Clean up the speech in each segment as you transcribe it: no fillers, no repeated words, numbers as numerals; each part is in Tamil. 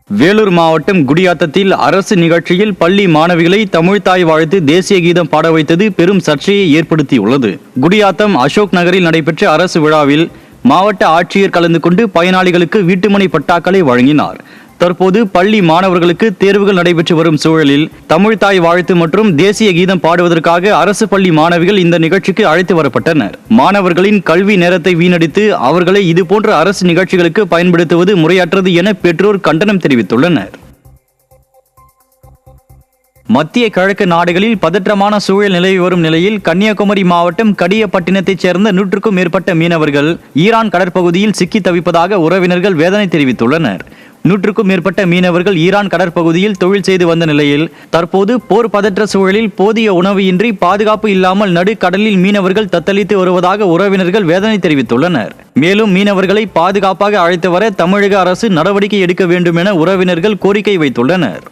வேலூர் மாவட்டம் குடியாத்தத்தில் அரசு நிகழ்ச்சியில் பள்ளி மாணவிகளை தமிழ்தாய் வாழ்த்து தேசிய கீதம் பாட வைத்தது பெரும் சர்ச்சையை ஏற்படுத்தியுள்ளது. குடியாத்தம் அசோக் நகரில் நடைபெற்ற அரசு விழாவில் மாவட்ட ஆட்சியர் கலந்து கொண்டு பயனாளிகளுக்கு வீட்டுமனை பட்டாக்களை வழங்கினார். தற்போது பள்ளி மாணவர்களுக்கு தேர்வுகள் நடைபெற்று வரும் சூழலில் தமிழ்தாய் வாழ்த்து மற்றும் தேசிய கீதம் பாடுவதற்காக அரசு பள்ளி மாணவிகள் இந்த நிகழ்ச்சிக்கு அழைத்து வரப்பட்டனர். மாணவர்களின் கல்வி நேரத்தை வீணடித்து அவர்களை இதுபோன்ற அரசு நிகழ்ச்சிகளுக்கு பயன்படுத்துவது முறையற்றது என பெற்றோர் கண்டனம் தெரிவித்துள்ளனர். மத்திய கிழக்கு நாடுகளில் பதற்றமான சூழல் நிலவி வரும் நிலையில் கன்னியாகுமரி மாவட்டம் கடியப்பட்டினத்தைச் சேர்ந்த 100க்கும் மேற்பட்ட மீனவர்கள் ஈரான் கடற்பகுதியில் சிக்கி தவிப்பதாக உறவினர்கள் வேதனை தெரிவித்துள்ளனர். 100க்கும் மேற்பட்ட மீனவர்கள் ஈரான் கடற்பகுதியில் தொழில் செய்து வந்த நிலையில் தற்போது போர் பதற்ற சூழலில் போதிய உணவு இன்றி பாதுகாப்பு இல்லாமல் நடுக்கடலில் மீனவர்கள் தத்தளித்து வருவதாக உறவினர்கள் வேதனை தெரிவித்துள்ளனர். மேலும் மீனவர்களை பாதுகாப்பாக அழைத்து வர தமிழக அரசு நடவடிக்கை எடுக்க வேண்டும் என உறவினர்கள் கோரிக்கை வைத்துள்ளனர்.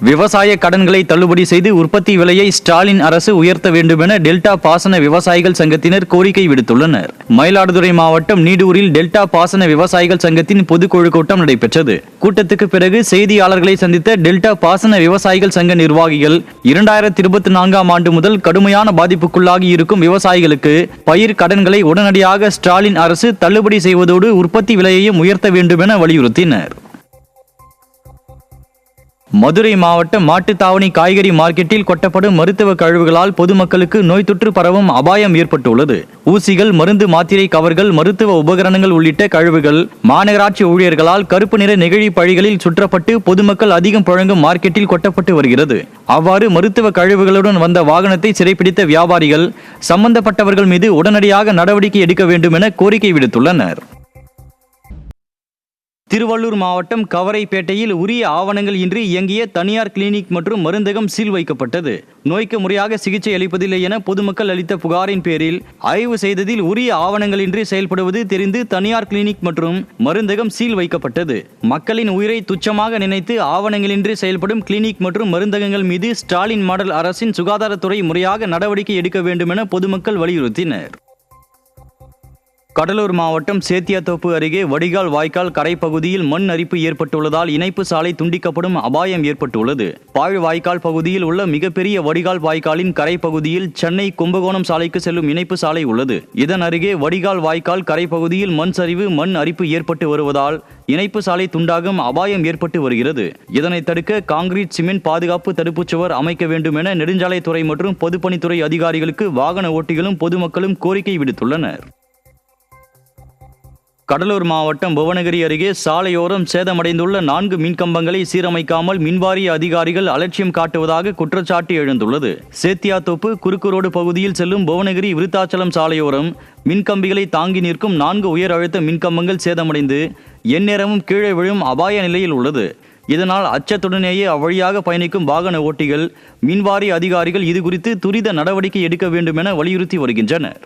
விவசாய கடன்களை தள்ளுபடி செய்து உற்பத்தி விலையை ஸ்டாலின் அரசு உயர்த்த வேண்டும் என டெல்டா பாசன விவசாயிகள் சங்கத்தினர் கோரிக்கை விடுத்துள்ளனர். மயிலாடுதுறை மாவட்டம் நீடூரில் டெல்டா பாசன விவசாயிகள் சங்கத்தின் பொதுக்குழு கூட்டம் நடைபெற்றது. கூட்டத்துக்கு பிறகு செய்தியாளர்களை சந்தித்த டெல்டா பாசன விவசாயிகள் சங்க நிர்வாகிகள் 2024ஆம் ஆண்டு முதல் கடுமையான பாதிப்புக்குள்ளாகி இருக்கும் விவசாயிகளுக்கு பயிர் கடன்களை உடனடியாக ஸ்டாலின் அரசு தள்ளுபடி செய்வதோடு உற்பத்தி விலையையும் உயர்த்த வேண்டும் என வலியுறுத்தினர். மதுரை மாவட்டம் மாட்டுத்தாவணி காய்கறி மார்க்கெட்டில் கொட்டப்படும் மருத்துவ கழிவுகளால் பொதுமக்களுக்கு நோய் தொற்று பரவும் அபாயம் ஏற்பட்டுள்ளது. ஊசிகள், மருந்து மாத்திரை கவர்கள், மருத்துவ உபகரணங்கள் உள்ளிட்ட கழிவுகள் மாநகராட்சி ஊழியர்களால் கருப்பு நிற நெகிழி பழிகளில் சுற்றப்பட்டு பொதுமக்கள் அதிகம் புழங்கும் மார்க்கெட்டில் கொட்டப்பட்டு வருகிறது. அவ்வாறு மருத்துவ கழிவுகளுடன் வந்த வாகனத்தை சிறைப்பிடித்த வியாபாரிகள் சம்பந்தப்பட்டவர்கள் மீது உடனடியாக நடவடிக்கை எடுக்க வேண்டும் என கோரிக்கை விடுத்துள்ளனர். திருவள்ளூர் மாவட்டம் கவரைப்பேட்டையில் உரிய ஆவணங்கள் இன்றி இயங்கிய தனியார் கிளினிக் மற்றும் மருந்தகம் சீல் வைக்கப்பட்டது. நோய்க்கு முறையாக சிகிச்சை அளிப்பதில்லை என பொதுமக்கள் அளித்த புகாரின் பேரில் ஆய்வு செய்ததில் உரிய ஆவணங்களின்றி செயல்படுவது தெரிந்து தனியார் கிளினிக் மற்றும் மருந்தகம் சீல் வைக்கப்பட்டது. மக்களின் உயிரை துச்சமாக நினைத்து ஆவணங்களின்றி செயல்படும் கிளினிக் மற்றும் மருந்தகங்கள் மீது ஸ்டாலின் மாடல் அரசின் சுகாதாரத்துறை முறையாக நடவடிக்கை எடுக்க வேண்டும் என பொதுமக்கள் வலியுறுத்தினர். கடலூர் மாவட்டம் சேத்தியாத்தோப்பு அருகே வடிகால் வாய்க்கால் கரை பகுதியில் மண் அரிப்பு ஏற்பட்டுள்ளதால் இணைப்பு சாலை துண்டிக்கப்படும் அபாயம் ஏற்பட்டுள்ளது. பாழ் வாய்க்கால் பகுதியில் உள்ள மிகப்பெரிய வடிகால் வாய்க்காலின் கரை பகுதியில் சென்னை கும்பகோணம் சாலைக்கு செல்லும் இணைப்பு சாலை உள்ளது. இதன் அருகே வடிகால் வாய்க்கால் கரை பகுதியில் மண் சரிவு, மண் அரிப்பு ஏற்பட்டு வருவதால் இணைப்பு சாலை துண்டாகும் அபாயம் ஏற்பட்டு வருகிறது. இதனை தடுக்க காங்கிரீட் சிமெண்ட் பாதுகாப்பு தடுப்புச் சுவர் அமைக்க வேண்டும் என நெடுஞ்சாலைத்துறை மற்றும் பொதுப்பணித்துறை அதிகாரிகளுக்கு வாகன ஓட்டிகளும் பொதுமக்களும் கோரிக்கை விடுத்துள்ளனர். கடலூர் மாவட்டம் புவனகிரி அருகே சாலையோரம் சேதமடைந்துள்ள 4 மின்கம்பங்களை சீரமைக்காமல் மின்வாரிய அதிகாரிகள் அலட்சியம் காட்டுவதாக குற்றச்சாட்டு எழுந்துள்ளது. சேத்தியாத்தோப்பு குறுக்கு ரோடு பகுதியில் செல்லும் புவனகிரி விருத்தாச்சலம் சாலையோரம் மின்கம்பிகளை தாங்கி நிற்கும் 4 உயர் அழுத்த மின்கம்பங்கள் சேதமடைந்து எந்நேரமும் கீழே விழும் அபாய நிலையில் உள்ளது. இதனால் அச்சத்துடனேயே அவ்வழியாக பயணிக்கும் வாகன ஓட்டிகள், மின்வாரிய அதிகாரிகள் இதுகுறித்து துரித நடவடிக்கை எடுக்க வேண்டும் என வலியுறுத்தி வருகின்றனர்.